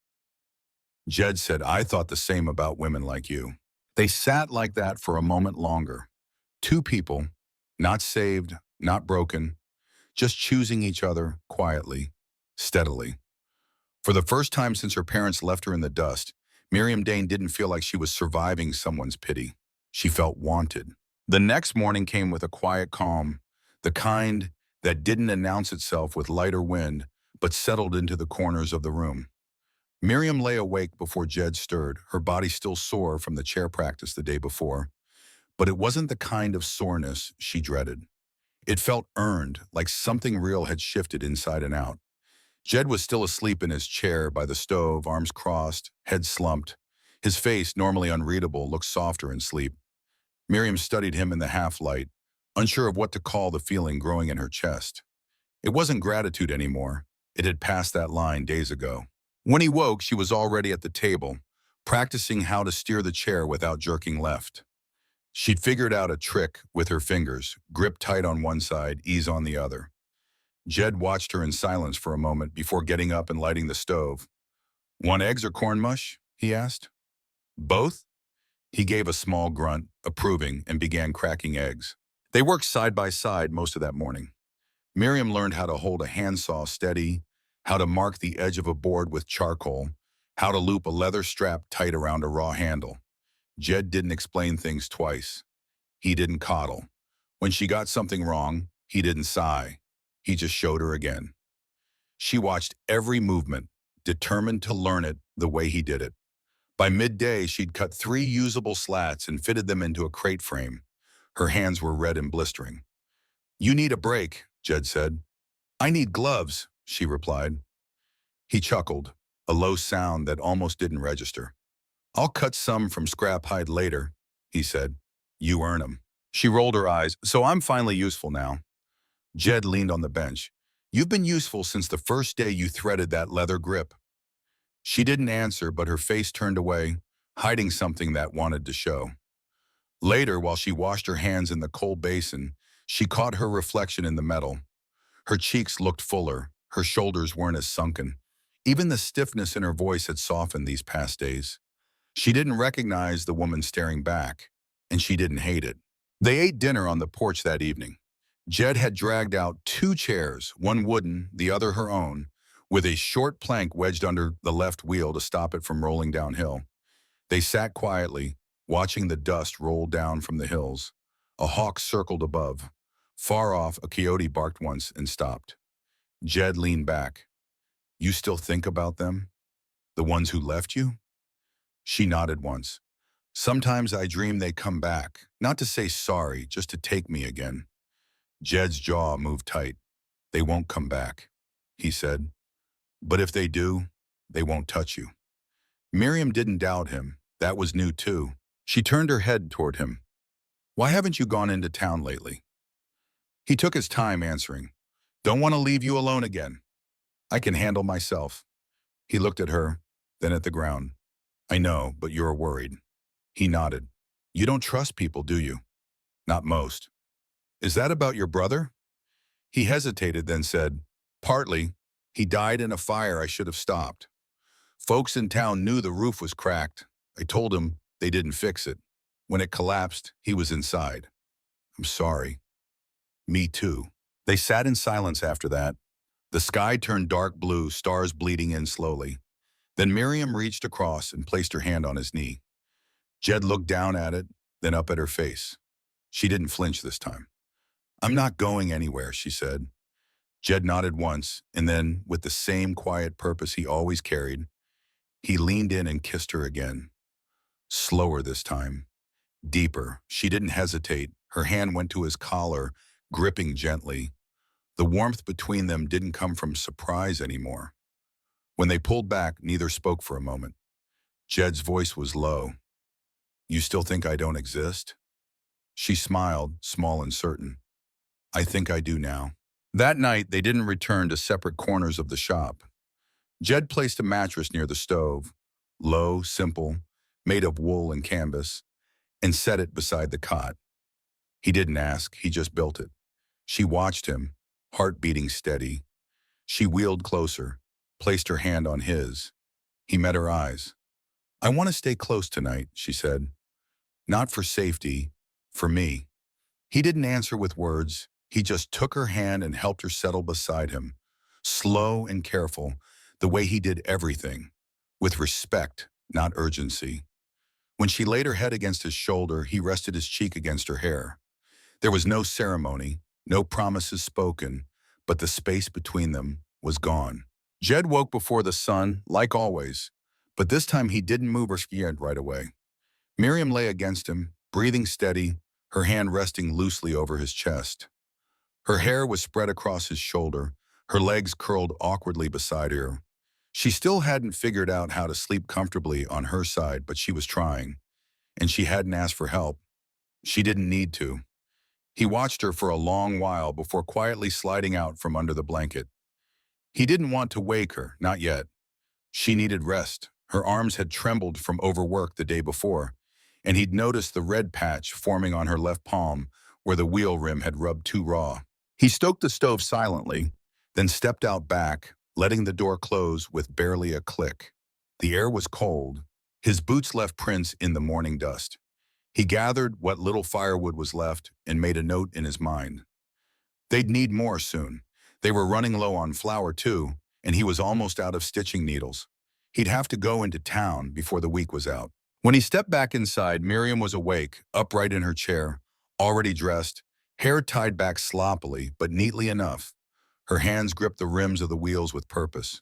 S1: Jed said, I thought the same about women like you. They sat like that for a moment longer. 2 people, not saved, not broken, just choosing each other quietly, steadily. For the first time since her parents left her in the dust, Miriam Dane didn't feel like she was surviving someone's pity. She felt wanted. The next morning came with a quiet calm, the kind that didn't announce itself with lighter wind, but settled into the corners of the room. Miriam lay awake before Jed stirred, her body still sore from the chair practice the day before. But it wasn't the kind of soreness she dreaded. It felt earned, like something real had shifted inside and out. Jed was still asleep in his chair by the stove, arms crossed, head slumped. His face, normally unreadable, looked softer in sleep. Miriam studied him in the half-light, unsure of what to call the feeling growing in her chest. It wasn't gratitude anymore. It had passed that line days ago. When he woke, she was already at the table, practicing how to steer the chair without jerking left. She'd figured out a trick with her fingers, grip tight on one side, ease on the other. Jed watched her in silence for a moment before getting up and lighting the stove. Want eggs or corn mush? He asked. Both? He gave a small grunt, approving, and began cracking eggs. They worked side by side most of that morning. Miriam learned how to hold a handsaw steady, how to mark the edge of a board with charcoal, how to loop a leather strap tight around a raw handle. Jed didn't explain things twice. He didn't coddle. When she got something wrong, he didn't sigh. He just showed her again. She watched every movement, determined to learn it the way he did it. By midday, she'd cut 3 usable slats and fitted them into a crate frame. Her hands were red and blistering. "You need a break," Jed said. "I need gloves," she replied. He chuckled, a low sound that almost didn't register. "I'll cut some from scrap hide later," he said. "You earn 'em." She rolled her eyes. "So I'm finally useful now." Jed leaned on the bench. "You've been useful since the first day you threaded that leather grip." She didn't answer, but her face turned away, hiding something that wanted to show. Later, while she washed her hands in the cold basin, she caught her reflection in the metal. Her cheeks looked fuller, her shoulders weren't as sunken. Even the stiffness in her voice had softened these past days. She didn't recognize the woman staring back, and she didn't hate it. They ate dinner on the porch that evening. Jed had dragged out 2 chairs, one wooden, the other her own, with a short plank wedged under the left wheel to stop it from rolling downhill. They sat quietly, watching the dust roll down from the hills. A hawk circled above. Far off, a coyote barked once and stopped. Jed leaned back. "You still think about them? The ones who left you?" She nodded once. "Sometimes I dream they come back, not to say sorry, just to take me again." Jed's jaw moved tight. "They won't come back," he said. "But if they do, they won't touch you." Miriam didn't doubt him. That was new too. She turned her head toward him. "Why haven't you gone into town lately?" He took his time answering. "Don't want to leave you alone again. I can handle myself." He looked at her, then at the ground. "I know, but you're worried." He nodded. "You don't trust people, do you?" "Not most." "Is that about your brother?" He hesitated, then said, "Partly. He died in a fire I should have stopped. Folks in town knew the roof was cracked. I told them they didn't fix it. When it collapsed, he was inside." "I'm sorry." "Me too." They sat in silence after that. The sky turned dark blue, stars bleeding in slowly. Then Miriam reached across and placed her hand on his knee. Jed looked down at it, then up at her face. She didn't flinch this time. "I'm not going anywhere," she said. Jed nodded once, and then, with the same quiet purpose he always carried, he leaned in and kissed her again. Slower this time. Deeper. She didn't hesitate. Her hand went to his collar, gripping gently. The warmth between them didn't come from surprise anymore. When they pulled back, neither spoke for a moment. Jed's voice was low. "You still think I don't exist?" She smiled, small and certain. "I think I do now." That night, they didn't return to separate corners of the shop. Jed placed a mattress near the stove, low, simple, made of wool and canvas, and set it beside the cot. He didn't ask, he just built it. She watched him, heart beating steady. She wheeled closer, placed her hand on his. He met her eyes. "I want to stay close tonight," she said. "Not for safety, for me." He didn't answer with words. He just took her hand and helped her settle beside him, slow and careful, the way he did everything, with respect, not urgency. When she laid her head against his shoulder, he rested his cheek against her hair. There was no ceremony, no promises spoken, but the space between them was gone. Jed woke before the sun, like always, but this time he didn't move or scared right away. Miriam lay against him, breathing steady, her hand resting loosely over his chest. Her hair was spread across his shoulder, her legs curled awkwardly beside her. She still hadn't figured out how to sleep comfortably on her side, but she was trying. And she hadn't asked for help. She didn't need to. He watched her for a long while before quietly sliding out from under the blanket. He didn't want to wake her, not yet. She needed rest. Her arms had trembled from overwork the day before, and he'd noticed the red patch forming on her left palm where the wheel rim had rubbed too raw. He stoked the stove silently, then stepped out back, letting the door close with barely a click. The air was cold. His boots left prints in the morning dust. He gathered what little firewood was left and made a note in his mind. They'd need more soon. They were running low on flour too, and he was almost out of stitching needles. He'd have to go into town before the week was out. When he stepped back inside, Miriam was awake, upright in her chair, already dressed, hair tied back sloppily, but neatly enough. Her hands gripped the rims of the wheels with purpose.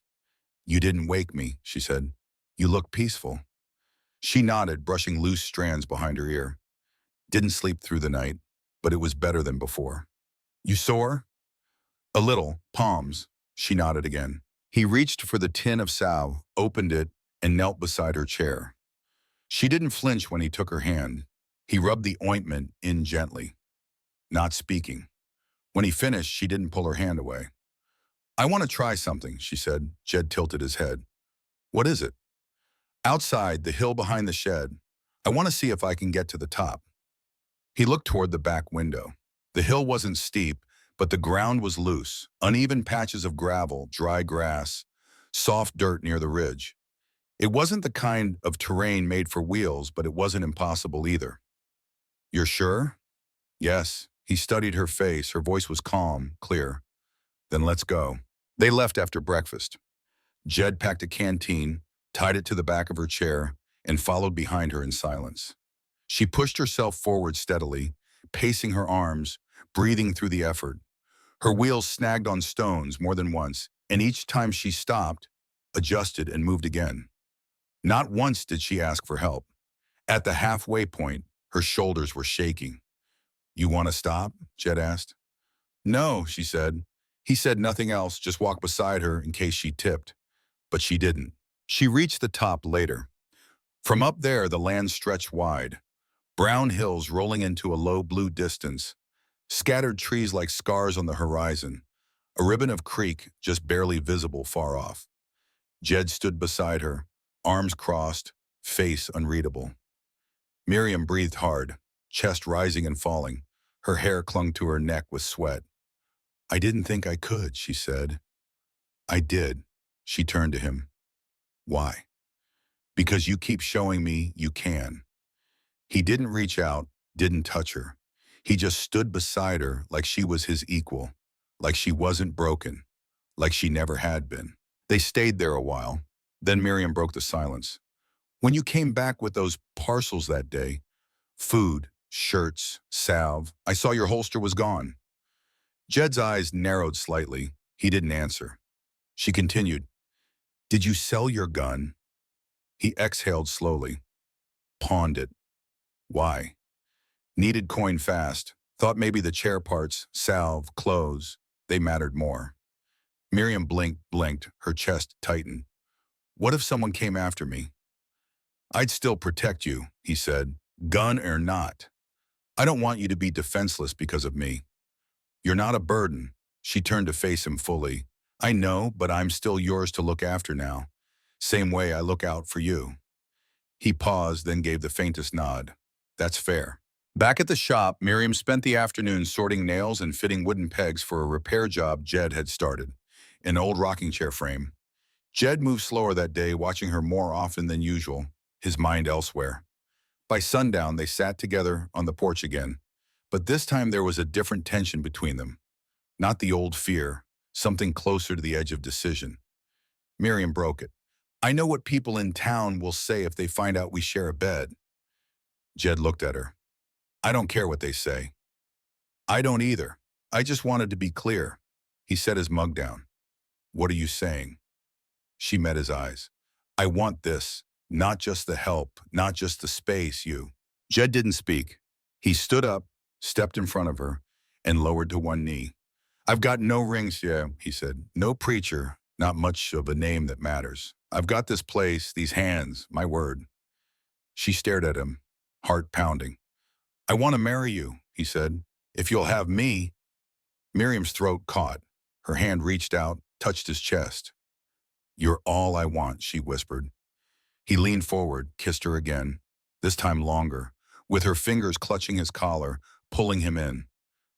S1: "You didn't wake me," she said. "You look peaceful." She nodded, brushing loose strands behind her ear. "Didn't sleep through the night, but it was better than before." "You sore?" "A little. Palms." She nodded again. He reached for the tin of salve, opened it, and knelt beside her chair. She didn't flinch when he took her hand. He rubbed the ointment in gently, not speaking. When he finished, she didn't pull her hand away. "I want to try something," she said. Jed tilted his head. "What is it?" "Outside, the hill behind the shed. I want to see if I can get to the top." He looked toward the back window. The hill wasn't steep, but the ground was loose, uneven patches of gravel, dry grass, soft dirt near the ridge. It wasn't the kind of terrain made for wheels, but it wasn't impossible either. "You're sure?" "Yes." He studied her face. Her voice was calm, clear. "Then let's go." They left after breakfast. Jed packed a canteen, tied it to the back of her chair, and followed behind her in silence. She pushed herself forward steadily, pacing her arms, breathing through the effort. Her wheels snagged on stones more than once, and each time she stopped, adjusted, and moved again. Not once did she ask for help. At the halfway point, her shoulders were shaking. "You want to stop?" Jed asked. "No," she said. He said nothing else, just walked beside her in case she tipped. But she didn't. She reached the top later. From up there, the land stretched wide. Brown hills rolling into a low blue distance. Scattered trees like scars on the horizon. A ribbon of creek just barely visible far off. Jed stood beside her, arms crossed, face unreadable. Miriam breathed hard, chest rising and falling. Her hair clung to her neck with sweat. "I didn't think I could," she said. "I did." She turned to him. "Why?" "Because you keep showing me you can." He didn't reach out, didn't touch her. He just stood beside her like she was his equal, like she wasn't broken, like she never had been. They stayed there a while. Then Miriam broke the silence. "When you came back with those parcels that day, food, shirts, salve, I saw your holster was gone." Jed's eyes narrowed slightly. He didn't answer. She continued, "Did you sell your gun?" He exhaled slowly. "Pawned it." "Why?" "Needed coin fast. Thought maybe the chair parts, salve, clothes, they mattered more." Miriam blinked, her chest tightened. "What if someone came after me?" "I'd still protect you," he said, "gun or not. I don't want you to be defenseless because of me. You're not a burden." She turned to face him fully. "I know, but I'm still yours to look after now. Same way I look out for you." He paused, then gave the faintest nod. "That's fair." Back at the shop, Miriam spent the afternoon sorting nails and fitting wooden pegs for a repair job Jed had started, an old rocking chair frame. Jed moved slower that day, watching her more often than usual, his mind elsewhere. By sundown, they sat together on the porch again. But this time there was a different tension between them. Not the old fear, something closer to the edge of decision. Miriam broke it. "I know what people in town will say if they find out we share a bed." Jed looked at her. "I don't care what they say." "I don't either. I just wanted to be clear." He set his mug down. "What are you saying?" She met his eyes. "I want this. Not just the help, not just the space, you." Jed didn't speak. He stood up, stepped in front of her, and lowered to one knee. "I've got no rings here," he said. "No preacher, not much of a name that matters. I've got this place, these hands, my word." She stared at him, heart pounding. "I want to marry you," he said. "If you'll have me." Miriam's throat caught. Her hand reached out, touched his chest. "You're all I want," she whispered. He leaned forward, kissed her again, this time longer, with her fingers clutching his collar, pulling him in.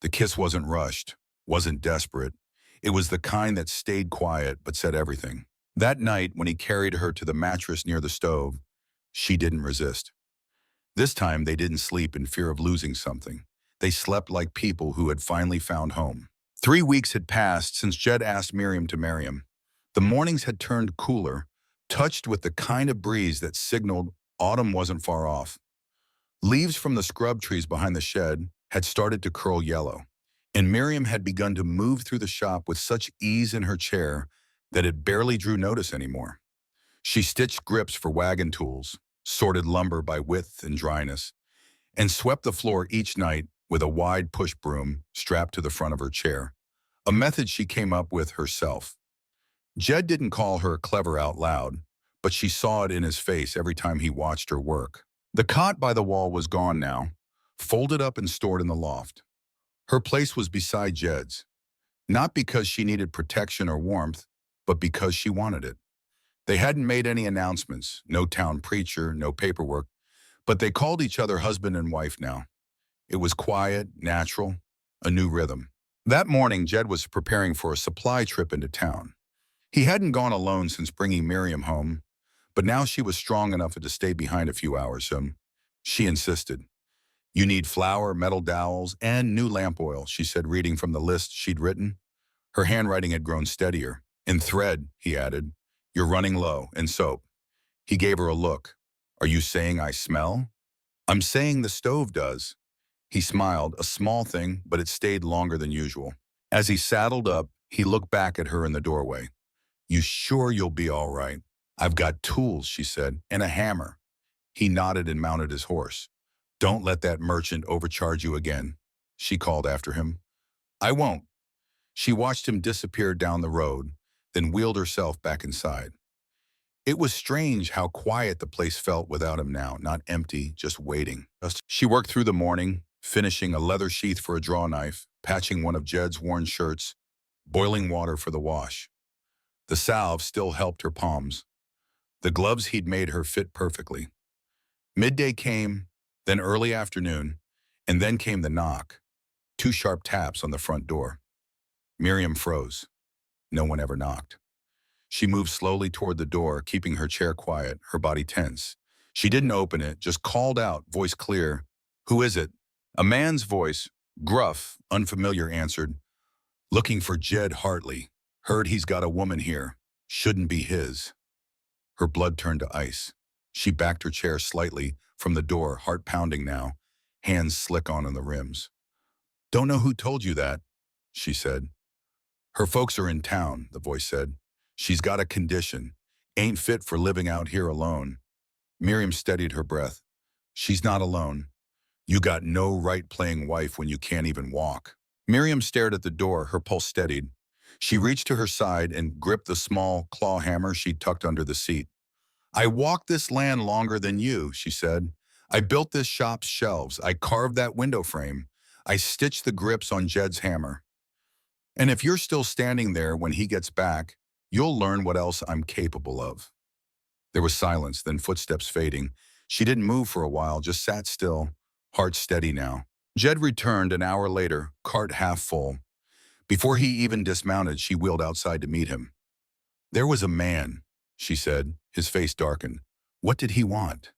S1: The kiss wasn't rushed, wasn't desperate. It was the kind that stayed quiet but said everything. That night, when he carried her to the mattress near the stove, she didn't resist. This time, they didn't sleep in fear of losing something. They slept like people who had finally found home. 3 weeks had passed since Jed asked Miriam to marry him. The mornings had turned cooler, touched with the kind of breeze that signaled autumn wasn't far off. Leaves from the scrub trees behind the shed had started to curl yellow. And Miriam had begun to move through the shop with such ease in her chair that it barely drew notice anymore. She stitched grips for wagon tools, sorted lumber by width and dryness, and swept the floor each night with a wide push broom strapped to the front of her chair, a method she came up with herself. Jed didn't call her clever out loud, but she saw it in his face every time he watched her work. The cot by the wall was gone now, folded up and stored in the loft. Her place was beside Jed's, not because she needed protection or warmth, but because she wanted it. They hadn't made any announcements, no town preacher, no paperwork, but they called each other husband and wife now. It was quiet, natural, a new rhythm. That morning, Jed was preparing for a supply trip into town. He hadn't gone alone since bringing Miriam home, but now she was strong enough to stay behind a few hours, so she insisted. You need flour, metal dowels, and new lamp oil, she said, reading from the list she'd written. Her handwriting had grown steadier. And thread, he added. You're running low, and soap. He gave her a look. Are you saying I smell? I'm saying the stove does. He smiled, a small thing, but it stayed longer than usual. As he saddled up, he looked back at her in the doorway. You sure you'll be all right? I've got tools, she said, and a hammer. He nodded and mounted his horse. Don't let that merchant overcharge you again, she called after him. I won't. She watched him disappear down the road, then wheeled herself back inside. It was strange how quiet the place felt without him now, not empty, just waiting. She worked through the morning, finishing a leather sheath for a draw knife, patching one of Jed's worn shirts, boiling water for the wash. The salve still helped her palms. The gloves he'd made her fit perfectly. Midday came, then early afternoon, and then came the knock. 2 sharp taps on the front door. Miriam froze. No one ever knocked. She moved slowly toward the door, keeping her chair quiet, her body tense. She didn't open it, just called out, voice clear. Who is it? A man's voice, gruff, unfamiliar, answered. Looking for Jed Hartley. Heard he's got a woman here. Shouldn't be his. Her blood turned to ice. She backed her chair slightly from the door, heart pounding now, hands slick on the rims. Don't know who told you that, she said. Her folks are in town, the voice said. She's got a condition. Ain't fit for living out here alone. Miriam steadied her breath. She's not alone. You got no right playing wife when you can't even walk. Miriam stared at the door, her pulse steadied. She reached to her side and gripped the small claw hammer she'd tucked under the seat. I walked this land longer than you, she said. I built this shop's shelves. I carved that window frame. I stitched the grips on Jed's hammer. And if you're still standing there when he gets back, you'll learn what else I'm capable of. There was silence, then footsteps fading. She didn't move for a while, just sat still, heart steady now. Jed returned an hour later, cart half full. Before he even dismounted, she wheeled outside to meet him. There was a man, she said, his face darkened. What did he want?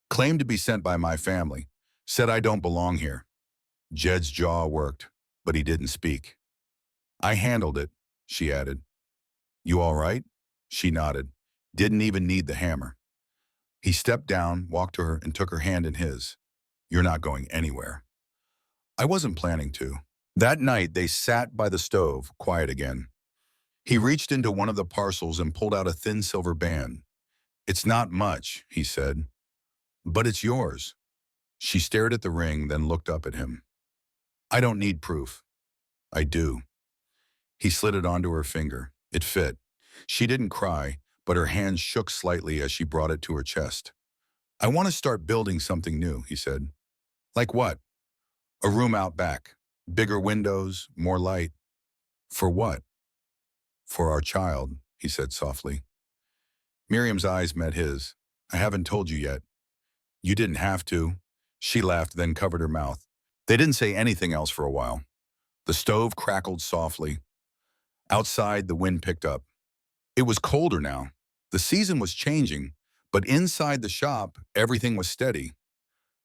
S1: Claimed to be sent by my family. Said I don't belong here. Jed's jaw worked, but he didn't speak. I handled it, she added. You all right? She nodded. Didn't even need the hammer. He stepped down, walked to her, and took her hand in his. You're not going anywhere. I wasn't planning to. That night, they sat by the stove, quiet again. He reached into one of the parcels and pulled out a thin silver band. It's not much, he said, but it's yours. She stared at the ring, then looked up at him. I don't need proof. I do. He slid it onto her finger. It fit. She didn't cry, but her hand shook slightly as she brought it to her chest. I want to start building something new, he said. Like what? A room out back. Bigger windows, more light. For what? For our child, he said softly. Miriam's eyes met his. I haven't told you yet. You didn't have to. She laughed, then covered her mouth. They didn't say anything else for a while. The stove crackled softly. Outside, the wind picked up. It was colder now. The season was changing, but inside the shop, everything was steady.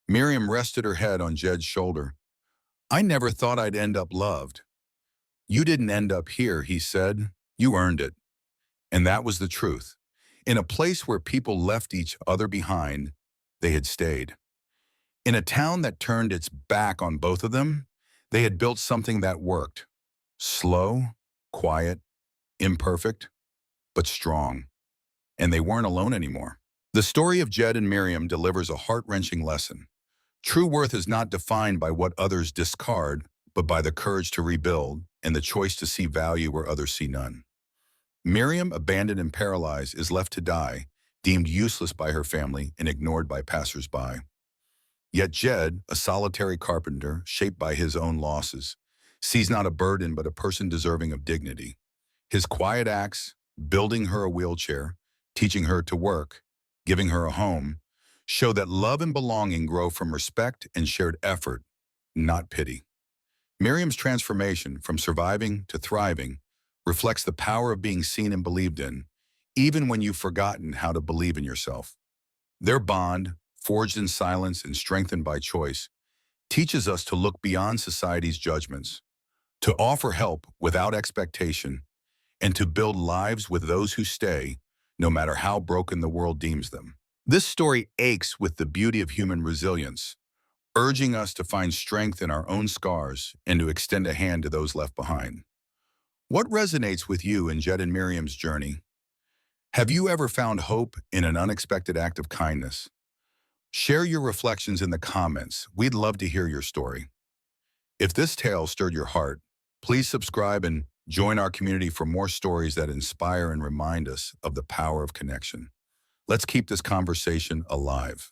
S1: Miriam rested her head on Jed's shoulder. I never thought I'd end up loved. You didn't end up here, he said. You earned it. And that was the truth. In a place where people left each other behind, they had stayed. In a town that turned its back on both of them, They had built something that worked. Slow, quiet, imperfect, but strong. And they weren't alone anymore. The story of Jed and Miriam delivers a heart-wrenching lesson. True worth is not defined by what others discard, but by the courage to rebuild and the choice to see value where others see none. Miriam, abandoned and paralyzed, is left to die, deemed useless by her family and ignored by passers-by. Yet Jed, a solitary carpenter shaped by his own losses, sees not a burden but a person deserving of dignity. His quiet acts, building her a wheelchair, teaching her to work, giving her a home, show that love and belonging grow from respect and shared effort, not pity. Miriam's transformation from surviving to thriving reflects the power of being seen and believed in, even when you've forgotten how to believe in yourself. Their bond, forged in silence and strengthened by choice, teaches us to look beyond society's judgments, to offer help without expectation, and to build lives with those who stay, no matter how broken the world deems them. This story aches with the beauty of human resilience, urging us to find strength in our own scars and to extend a hand to those left behind. What resonates with you in Jed and Miriam's journey? Have you ever found hope in an unexpected act of kindness? Share your reflections in the comments. We'd love to hear your story. If this tale stirred your heart, please subscribe and join our community for more stories that inspire and remind us of the power of connection. Let's keep this conversation alive.